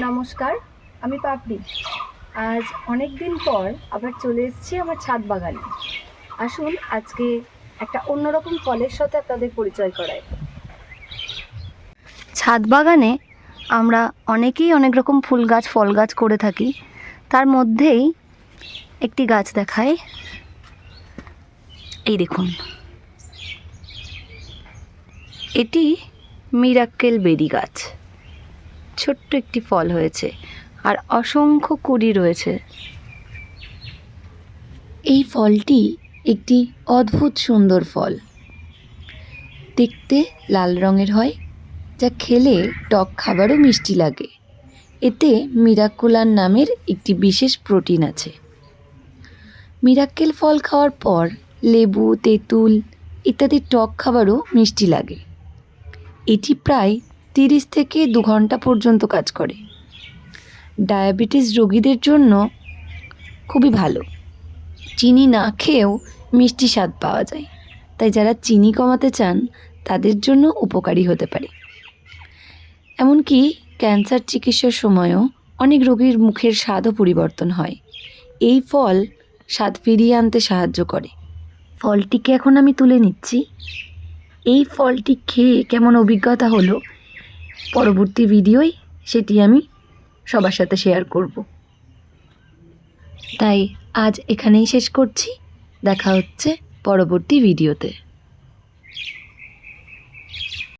নমস্কার, আমি পাপড়ি। আজ অনেক দিন পর আবার চলে এসেছি আমার ছাদ বাগানে। আসুন আজকে একটা অন্যরকম ফলের সাথে আপনাদের পরিচয় করাই। ছাদ বাগানে আমরা অনেকেই অনেক রকম ফুল গাছ ফল গাছ করে থাকি। তার মধ্যেই একটি গাছ দেখায়, এই দেখুন, এটি মিরাক্কেল বেরি গাছ। ছোট্ট একটি ফল হয়েছে আর অসংখ্য কুঁড়ি রয়েছে। এই ফলটি একটি অদ্ভুত সুন্দর ফল, দেখতে লাল রঙের হয়, যা খেলে টক খাবারও মিষ্টি লাগে। এতে মিরাকুলার নামের একটি বিশেষ প্রোটিন আছে। মিরাক্কেল ফল খাওয়ার পর লেবু, তেঁতুল ইত্যাদি টক খাবারও মিষ্টি লাগে। এটি প্রায় 30 থেকে 2 ঘন্টা পর্যন্ত কাজ করে। ডায়াবেটিস রোগীদের জন্য খুবই ভালো। চিনি না খেয়েও মিষ্টি স্বাদ পাওয়া যায়, তাই যারা চিনি কমাতে চান তাদের জন্য উপকারী হতে পারে। এমনকি ক্যান্সার চিকিৎসার সময়ও অনেক রোগীর মুখের স্বাদও পরিবর্তন হয়। এই ফল স্বাদ ফিরিয়ে আনতে সাহায্য করে। ফলটিকে এখন আমি তুলে নিচ্ছি। এই ফলটি খেয়ে কেমন অভিজ্ঞতা হলো পরবর্তী ভিডিওয় সেটি আমি সবার সাথে শেয়ার করব। তাই আজ এখানেই শেষ করছি। দেখা হচ্ছে পরবর্তী ভিডিওতে।